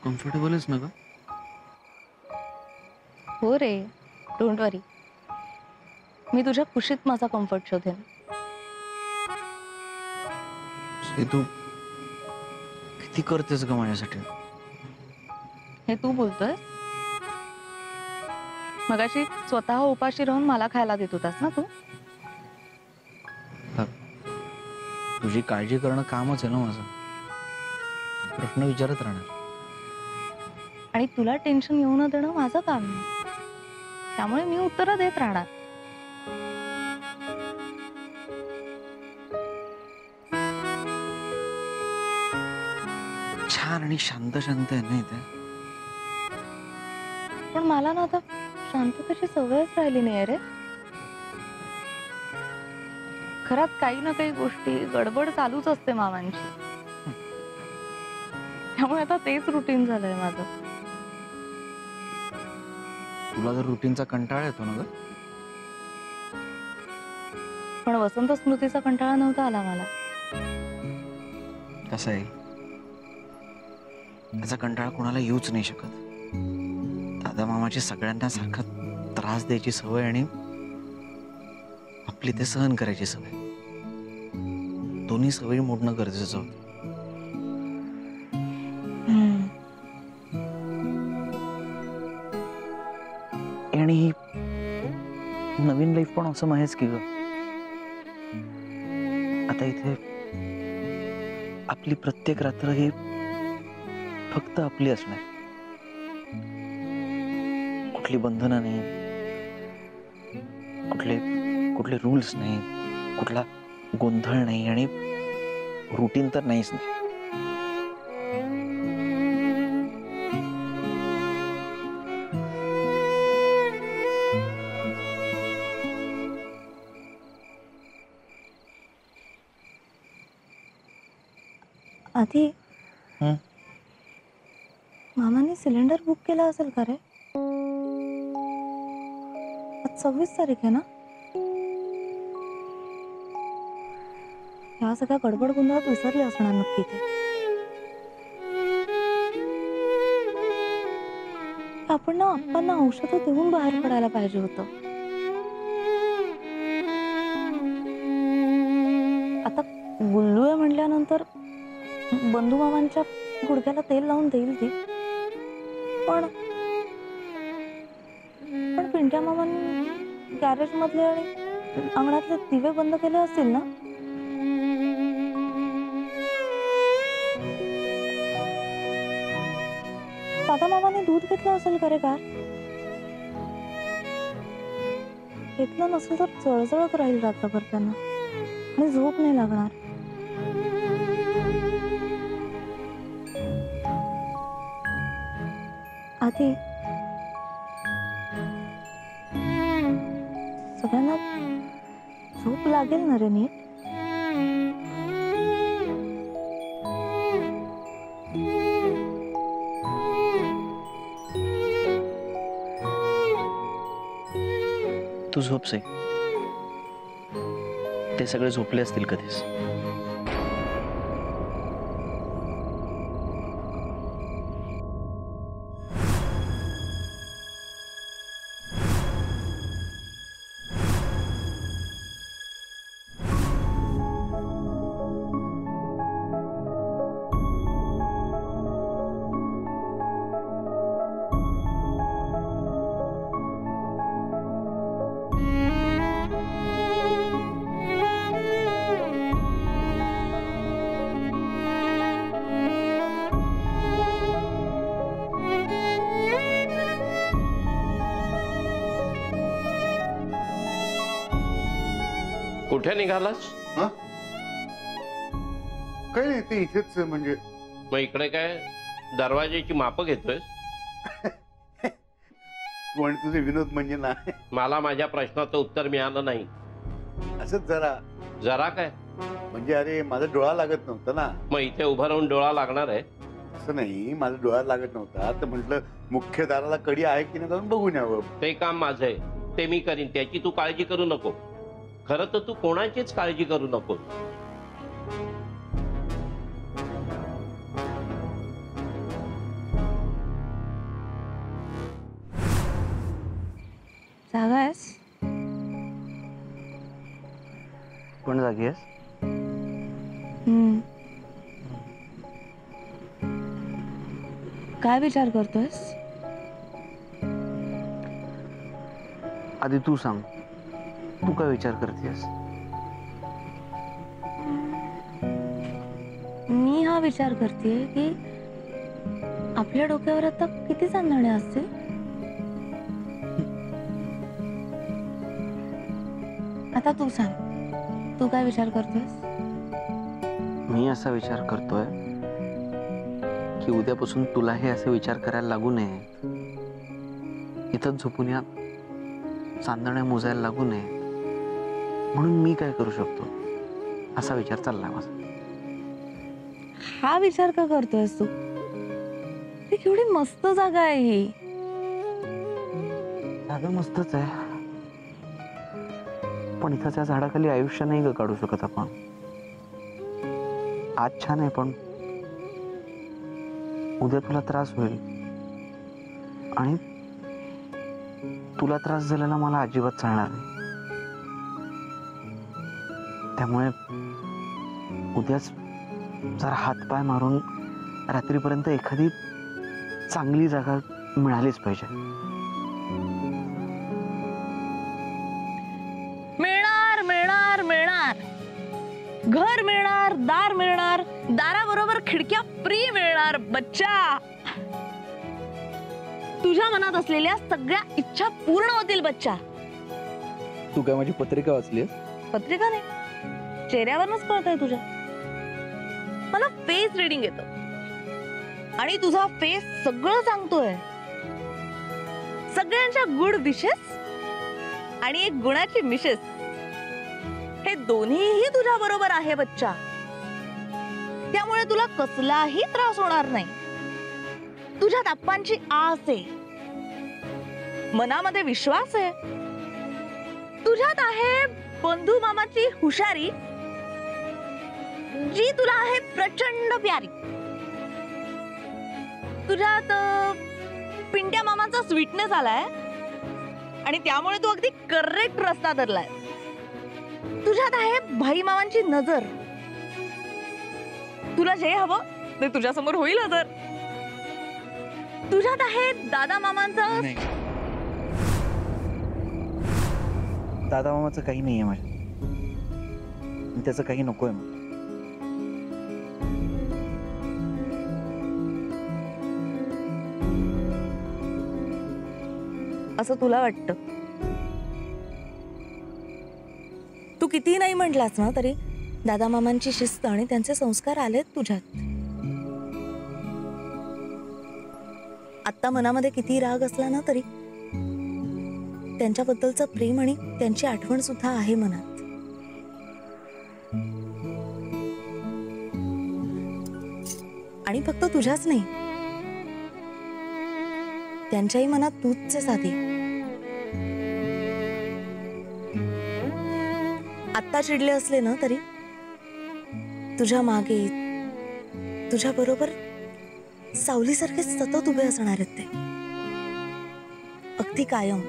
कम्फर्टेबलच ना ग? हो रे, डोंट वरी. मी तुझ्या खुशीत माझा कम्फर्ट शोधेन. हे तू किती करतेस ग माझ्यासाठी? हे तू बोलतोय? मगाशी स्वतः उपाशी राहून मला खायला देत होतास ना तू? तुझी काळजी करणं कामच आहे ना माझं. प्रश्न विचारत राहणार. आणि तुला टेन्शन येऊ न देणं माझं काम नाही. त्यामुळे मी उत्तरं देत राहणार. छान आणि शांत शांत आहे ना इथे. पण मला ना आता शांततेची सवयच राहिली नाही रे. घरात काही ना काही गोष्टी गडबड चालूच असते मामांची. त्यामुळे आता तेच रुटीन झालंय माझं. तुला जर रुटीनचा कंटाळा येतो ना ग? पण वसंत स्मृतीचा कंटाळा नव्हता आला मला. कसं आहे, त्याचा कंटाळा कोणाला येऊच नाही शकत. दादा मामाची सगळ्यांना सारखा त्रास द्यायची सवय आणि आपली ते सहन करायची सवय, दोन्ही सवयी मोडणं गरजेचं होतं. आणि ही नवीन लाईफ पण असं आहेच की ग. आता इथे आपली प्रत्येक रात्र ही फक्त आपली असणार. कुठली बंधनं नाही, कुठले रूल्स नाही, कुठला गोंधळ नाही आणि रुटीन तर नाहीच नाही. आधी मामाने सिलेंडर बुक केला असेल का रे? आज 26 तारीख आहे ना? ह्या सगळ्या गडबड गोंधळात विसरले असणार नक्की ते. आपण ना आप्पांना औषधं देऊन बाहेर पडायला पाहिजे होतं. आता गुल्लू आहे म्हटल्यानंतर बंधू मामांच्या गुडघ्याला तेल लावून देईल ती. पण पिंट्या मामांनी गॅरेज मधले आणि अंगणातले दिवे बंद केले असतील ना? दादा मामाने दूध घेतलं असेल का रे का? घेतलं नसेल तर जळजळत राहील रात्रभर त्यांना आणि झोप नाही लागणार. आधी सगळ्यांना झोप लागेल ना रे नीट? तू झोपसे. ते सगळे झोपले असतील कधीच. कुठे निघालास? काही नाही, ते इथेच म्हणजे. मग इकडे काय दरवाजाची माप घेतोय? तू आणि तुझे विनोद म्हणजे ना. मला माझ्या प्रश्नाचं उत्तर मिळालं नाही. असंच जरा. जरा काय म्हणजे अरे माझा डोळा लागत नव्हता ना. मग इथे उभं राहून डोळा लागणार आहे? असं नाही, माझा डोळा लागत नव्हता तर म्हटलं मुख्य दाराला कडी आहे की नाही जाऊन बघून यावं. ते काम माझं आहे, ते मी करीन, त्याची तू काळजी करू नको. खरं तर तू कोणाचीच काळजी करू नको. पण जागी आहेस? काय विचार करतोयस? आधी तू सांग, तू काय विचार करतेस? मी हा विचार करतेय की आपल्या डोक्यावर आता किती चांदणे असतील? आता तू सांग, तू काय विचार करतोयस? मी असा विचार करतोय की उद्यापासून तुलाही असे विचार करायला लागू नये, इथंच झोपून या चांदण्या मोजायला लागू नये, म्हणून मी काय करू शकतो असा विचार चाललाय माझा. हा विचार का करतोयस तू? ही केवढी मस्त जागा आहे ही. जागा मस्तच आहे, पण इथं त्या झाडाखाली आयुष्य नाही ग काढू शकत आपण. आज छान आहे, पण उद्या तुला त्रास होईल, आणि तुला त्रास झालेला मला अजिबात चालणार नाही. त्यामुळे उद्याच जरा हातपाय मारून रात्रीपर्यंत एखादी चांगली जागा मिळालीच पाहिजे. मिळणार मिळणार मिळणार. घर मिळणार, दार मिळणार, दाराबरोबर खिडक्या फ्री मिळणार बच्चा. तुझ्या मनात असलेल्या सगळ्या इच्छा पूर्ण होतील बच्चा. तू काय माझी पत्रिका वाचलीस? पत्रिका नाही, चेहऱ्यावरच कळतंय तुझ्या. मला फेस रिडिंग येतं आणि तुझा फेस सगळं सांगतोय. सगळ्यांच्या गुड विशेस आणि एक गुणाची मिसेस, हे दोन्हीही तुझ्या बरोबर आहे बच्चा. त्यामुळे तुला कसलाही त्रास होणार नाही. तुझ्यात अप्पांची आस आहे, मनामध्ये विश्वास आहे, तुझ्यात आहे बंधू मामाची हुशारी, जी तुला आहे प्रचंड प्यारी. तुझ्यात पिंट्या मामाचा स्वीटनेस आलाय आणि त्यामुळे तू अगदी करेक्ट रस्ता धरलाय. तुझ्यात आहे भाई मामांची नजर, तुला जे हवं ते तुझ्या समोर होईल हजर. तुझ्यात आहे दादा मामांचा. दादा मामाचं काही नाहीये माझ्या, त्याचं काही नकोय मग. असं तुला वाटतं. तू किती नाही म्हटलास ना तरी दादा मामांची शिस्त आणि त्यांचे संस्कार आलेत तुझ्यात. आता मनामध्ये किती राग असला ना तरी त्यांच्याबद्दलचं प्रेम आणि त्यांची आठवण सुद्धा आहे मनात. आणि फक्त तुझ्याच नाही, त्यांच्याही मनात तूच साधी. आत्ता चिडले असले ना तरी तुझ्या मागे, तुझ्या बरोबर सावलीसारखे सतत उभे असणार आहेत ते, अगदी कायम.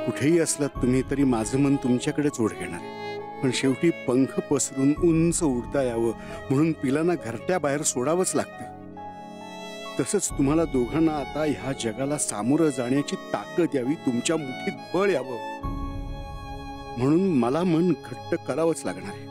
कुठेही असलात तुम्ही तरी माझं मन तुमच्याकडेच ओढ घेणार आहे. पण शेवटी पंख पसरून उंच उडता यावं म्हणून पिलांना घरट्या बाहेर सोडावंच लागतं. तसंच तुम्हाला दोघांना आता ह्या जगाला सामोरं जाण्याची ताकद यावी, तुमच्या मुठीत बळ यावं म्हणून मला मन घट्ट करावंच लागणार आहे.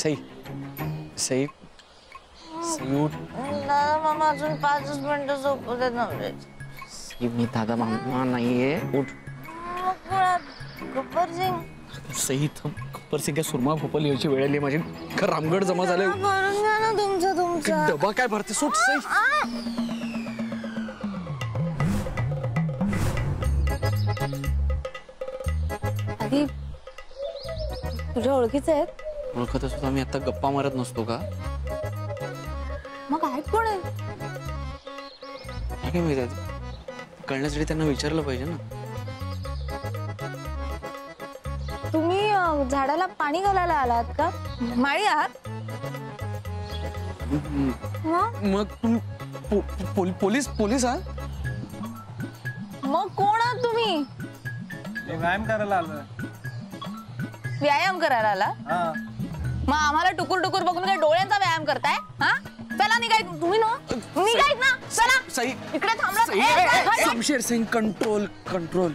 सई सई सई उठ. दादा मामा अजून 5 मिनिटं झोपू देत नव्हते. सई, मी दादा मामा नाहीये. उठ. गब्बर सिंग सई थांब. गब्बर सिंग काय सुरमा भोपल यायची वेळ आली माझी. रामगड जमा झाले. भरून घ्या ना तुमचं. डबा काय भरते सोड सई. आधी तुझ्या ओळखीचे आहेत? ओळखत असतो आम्ही आता गप्पा मारत नसतो का? मग आहेत कोण आहे? काय माहिती कळण्यासाठी त्यांना विचारलं पाहिजे ना. तुम्ही झाडाला पाणी घालायला आलात का? माळी आहात? मग तुम्ही पोलीस पोलीस आहात? मग कोण आहात तुम्ही? व्यायाम करायला आलोय. व्यायाम करायला आला? हा. मग आम्हाला टुकुर टुकुर बघून काय डोळ्यांचा व्यायाम करताय? हा चला निघाय तुम्ही निघायत ना. चला सई इकडे थांबला. शमशेर सिंग कंट्रोल कंट्रोल.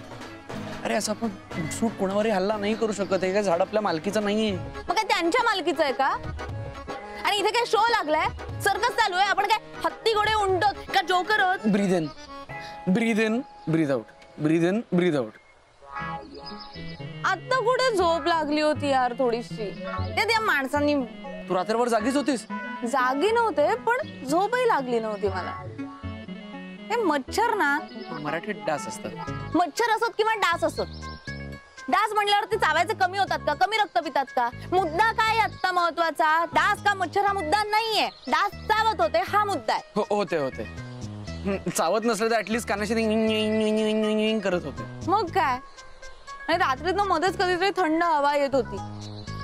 अरे असं आपण सूट कोणावरही हल्ला नाही करू शकत. हे काय झाड आपल्या मालकीचं नाहीये. मग काय त्यांच्या मालकीचं आहे का? आणि इथे काय शो लागलाय? सर्कस चालू आहे? आपण काय हत्ती घोडे उंटत का जोकर आहोत? Breathe in breathe in breathe out. Breathe in breathe out. आता कुठे झोप लागली होती यार थोडीशी. त्या माणसांनी. तू रात्रभर जागीच होतीस? जागी नव्हते पण झोपही लागली नव्हती मला. हे मच्छर ना. मराठीत डास असतात. मच्छर असत किंवा डास असत. डास म्हणल्यावरती चावायचे कमी होतात का? कमी रक्त पितात का? मुद्दा काय आता महत्वाचा? डास का मच्छर हा मुद्दा नाहीये. डास चावत होते हा मुद्दा आहे. होते होते. चावत नसले तर ऍटलीस्ट कानाशी करत होते. मग काय? आणि रात्रीत मध्येच कधीतरी थंड हवा येत होती.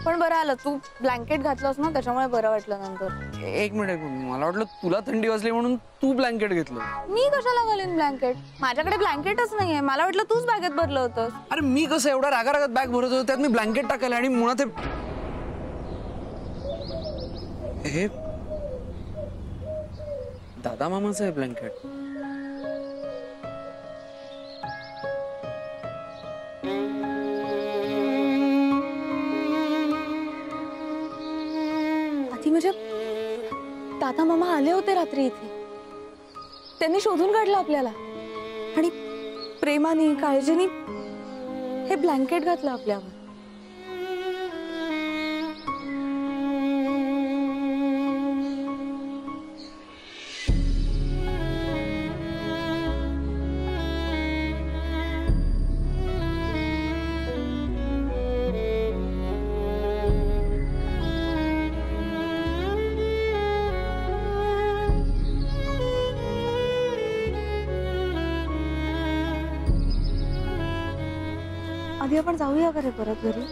पण बरं आलं तू ब्लँकेट घातलंस ना त्याच्यामुळे बरं वाटलं नंतर. एक मिनिट मला वाटलं तुला थंडी वाजली म्हणून तू ब्लँकेट घेतलं. मी कशाला घालीन ब्लँकेट? माझ्याकडे ब्लँकेटच नाहीये. मला वाटलं तूच बॅगेत भरलं होतंस. अरे मी कसं एवढा रागारागात बॅग भरत होतो त्यात मी ब्लँकेट टाकायला आणि मुळात हे दादा मामाचं आहे ब्लँकेट. म्हणजे दादा मामा आले होते रात्री इथे. त्यांनी शोधून काढलं आपल्याला आणि प्रेमाने काळजीने हे ब्लँकेट घातलं आपल्यावर. आधी आपण जाऊया का रे परत घरी?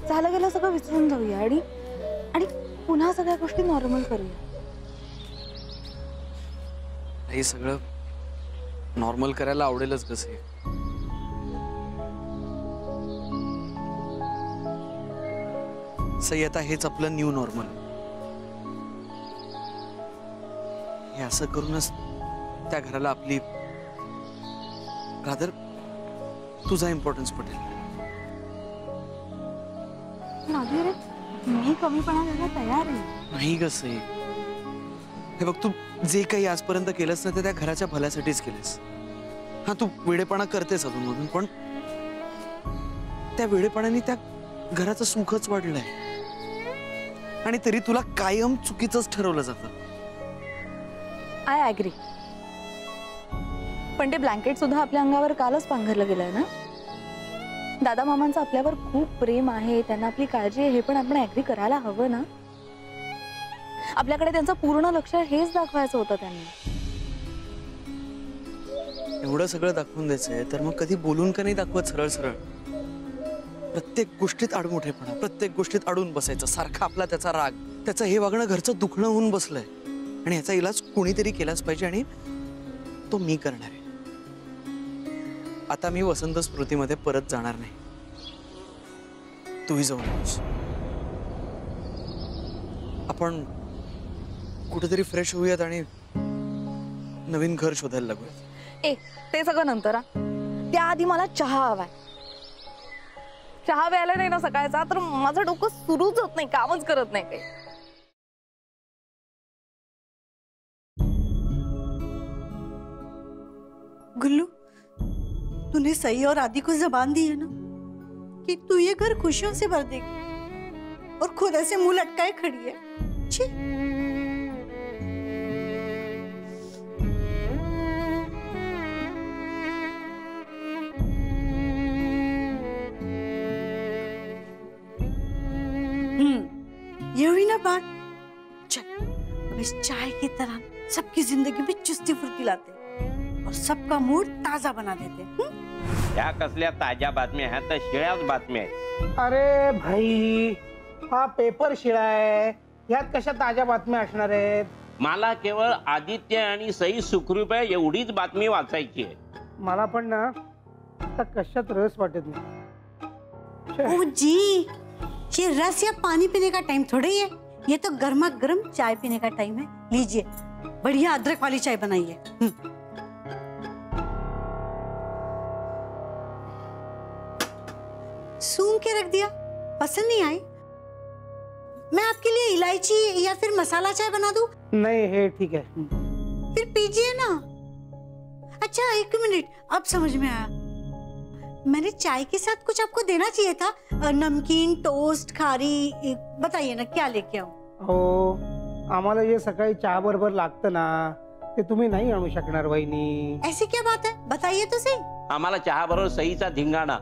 झालं गेलं सगळं विसरून जाऊया आणि पुन्हा सगळ्या गोष्टी नॉर्मल करूया. हे सगळं नॉर्मल करायला आवडेलच कसे. सई आता हेच आपलं न्यू नॉर्मल. हे असं करूनच त्या घराला आपली रादर तुझा इम्पॉर्टन्स पटेल. नादी रे मी कमीपणा द्यायला तयार आहे. नाही कसं हे बघ तू जे काही आजपर्यंत केलंस ना ते त्या घराच्या भल्यासाठीच केलंस. हा तू वेडेपणा करतेस अजूनमधून पण त्या वेडेपणाने त्या घराचं सुखच वाढलंय आणि तरी तुला कायम चुकीचंच ठरवलं जातं. I agree. पण ते ब्लँकेट सुद्धा आपल्या अंगावर कालच पांघरलं गेलंय ना. दादा मामांचं आपल्यावर खूप प्रेम आहे. त्यांना आपली काळजी आहे हे पण आपण ऍग्री करायला हवं ना. आपल्याकडे त्यांचं पूर्ण लक्ष हेच दाखवायचं होतं त्यांनी. एवढं सगळं दाखवून द्यायचंय तर मग कधी बोलून का नाही दाखवत सरळ सरळ. प्रत्येक गोष्टीत आडमुठेपणा, प्रत्येक गोष्टीत अडून बसायचं. सारखा आपला त्याचा राग, त्याचं हे वागणं घरचं दुखणं होऊन बसलंय आणि याचा इलाज कोणीतरी केलाच पाहिजे आणि तो मी करणार आहे. आता मी वसंत स्मृतीमध्ये परत जाणार नाही. तूही जाऊ नकोस. आपण कुठेतरी फ्रेश होऊयात आणि नवीन घर शोधायला लागूयात. ते सगळं नंतर. त्याआधी मला चहा हवाय. चहा प्यायला नाही ना सकाळचा तर माझं डोकं सुरूच होत नाही, कामच करत नाही काही. गुल्लू, तूने सई और आदि को जबान दी है ना कि तू ये घर खुशियों से भर देगी, और खुद ऐसे मुंह लटकाए खड़ी है. छी. ये हुई ना बात. चल अब इस चाय की तरह सबकी जिंदगी में चुस्ती फुर्ती लाते और सबका मूड ताजा बना देते. ह्या कसल्या ताज्या बातम्या, ह्या तर शिळ्याच बातम्या आहेत. अरे भाई, हा पेपर शिळा आहे, यात कशा ताज्या बातम्या असणार आहेत? मला केवळ आदित्य आणि सई सुखरूप आहे एवढीच बातमी वाचायची आहे. मला पण ना आता कशात रस वाटत नाही. ओ जी, ये रस या पानी पीने का टाइम थोड़ा ही है, ये तो गर्मा गर्म चाय पीने का टाइम है. लीजिए, बढ़िया अदरक वाली चाय बनाई है. सूंघ के रख दिया, पसंद नहीं आई? मैं आपके लिए इलायची या फिर मसाला चाय बना दूं? नाही, हे ठीक है. फिर पीजिए ना. अच्छा एक मिनट, अब समझ में आया. मैंने चाय के साथ कुछ आपको देना चाहिए था. नमकीन, टोस्ट, खारी. बताइए ना क्या लेके आऊं? हो, आम्हाला जे सकाळी चहा बरोबर लागतं ना ते तुम्ही नाही आणू शकणार वहिनी. ऐसी क्या बात है, बताइए तो सही. आम्हाला चहा बरोबर सईचा धिंगाणा,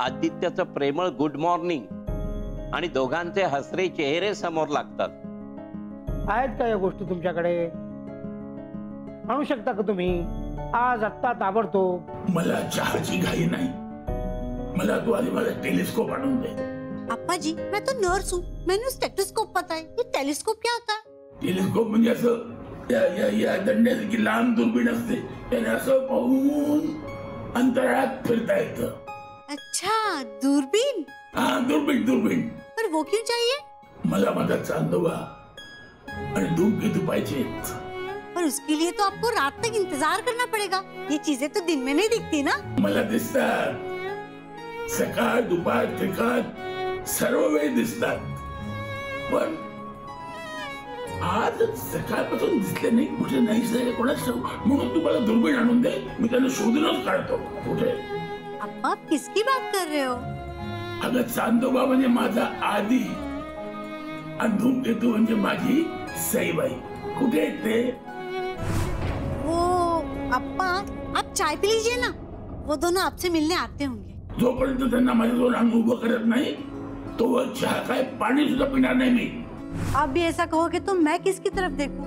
आदित्यचं प्रेमळ गुड मॉर्निंग आणि दोघांचे हसरे चेहरे समोर लागतात. आहेत का या गोष्टी तुमच्याकडे? आणू शकता का तुम्ही आज आत्ता ताबडतोब? मला चहाची घाई नाही, मला तू आधी मला टेलिस्कोप आणून दे. अप्पा जी, मैं तो नर्स हूँ, मैंने स्टेथोस्कोप पता है. ये टेलीस्कोप क्या होता है? टेलिस्कोप म्हणजे असं या दंड्यासारखी लांब दुर्बीण असते, त्याने असं पाहून अंतराळात फिरता येतं. अच्छा, दूरबीन. हा, दुर्बीण. पर वो क्यों चाहिए? मला माझा चांदोबा आणि धूमकेतू पाहिजेत. पर उसके लिए तो आपको रात तक इंतजार करना पड़ेगा. ये चीजें तो दिन में नहीं दिखती ना. मला दिसतात, सकाळ दुपार त्रिकाळ सर्व वेळ दिसतात, पण आज सकाळपासून दिसले नाही. कुठे नाही कोणाच, म्हणून तू मला दुर्बीण आणून दे, मी त्यांना शोधूनच काढतो कुठे. अप्पा, आप किसकी बात कर रहे हो? अगं, चांदोबा म्हणजे माझा आदी आणि धूमकेतू म्हणजे माझी सईबाई. कुठे आहेत ते? वो अप्पा, आप चाय पी लीजिए ना, वो दोनों आपसे मिलने आते होंगे. जोपर्यंत त्यांना माझ्याजवळ अंग उभं करत नाही तोवर चहा काय पाणी सुद्धा पिणार नाही मी. आप भी ऐसा कहोगे तो मैं किसकी तरफ देखूं?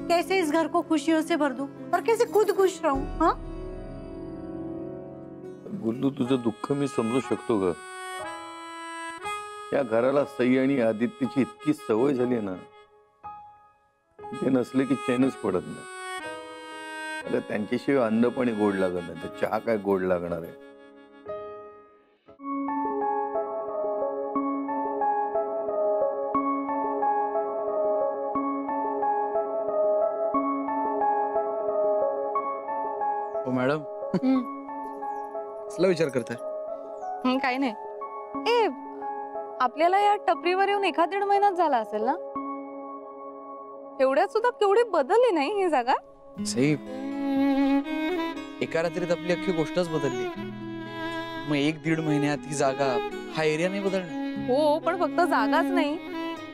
कैसे इस घर को खुशियों से भर दूं और कैसे खुद खुश रहूं? हाँ, गुल्लू, तुझं दुःख मी समजू शकतो ग. या घराला सई आणि आदित्यची इतकी सवय झाली ना, ते नसले की चैनच पडत नाही. अगं, त्यांच्याशिवाय अन्न पाणी गोड लागत नाही, तर चहा काय गोड लागणार आहे? हो मॅडम, कसला विचार करताय? काही नाही. ए, आपल्याला या टपरीवर येऊन 1-1.5 महिनाच झाला असेल ना? एवढ्यात सुद्धा केवढी बदलली नाही ही जागा. सई, एका रात्रीत आपली अख्खी गोष्टच बदलली. मग 1-1.5 महिन्यात ही जागा, हा एरिया नाही बदलणार? हो, पण फक्त जागाच नाही,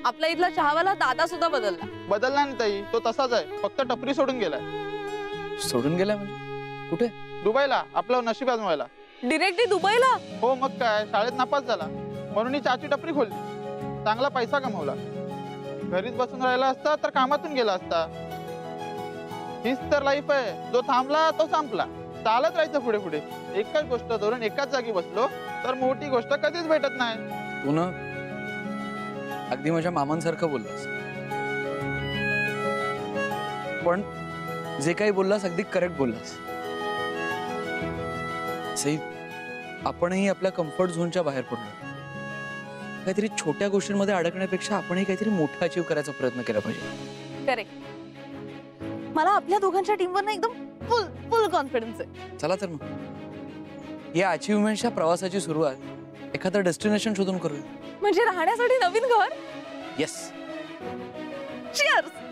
आपला इथला चहावाला दादा सुद्धा बदलला. बदलला नाही ताई, तो तसाच आहे, फक्त टपरी सोडून गेलाय. सोडून गेलाय म्हणजे कुठे? दुबईला, आपलं नशीब आजमायला. डिरेक्टली दुबईला? हो, मग काय, शाळेत नापास झाला म्हणून ही चहाची टपरी खोलली. चांगला पैसा कमवला. घरीच बसून राहिला असता तर कामातून गेला असता. हीच तर लाईफ आहे, जो थांबला तो संपला. चालत राहायचं पुढे पुढे. एकच गोष्ट धरून एकाच जागी बसलो तर मोठी गोष्ट कधीच भेटत नाही. तू ना अगदी माझ्या मामांसारखं बोललास, पण जे काही बोललास अगदी करेक्ट बोललास. सई, आपणही आपल्या कम्फर्ट झोनच्या बाहेर पडलो. काहीतरी छोट्या गोष्टींमध्ये अडकण्यापेक्षा आपणही काहीतरी मोठं अचीव करायचा प्रयत्न केला पाहिजे. करेक्ट. मला आपल्या दोघांच्या टीमवर ना एकदम फुल कॉन्फिडन्स आहे. चला तर मग या अचीवमेंटच्या प्रवासाची सुरुवात एखादं डेस्टिनेशन शोधून करूया. म्हणजे राहण्यासाठी नवीन घर. येस. Cheers!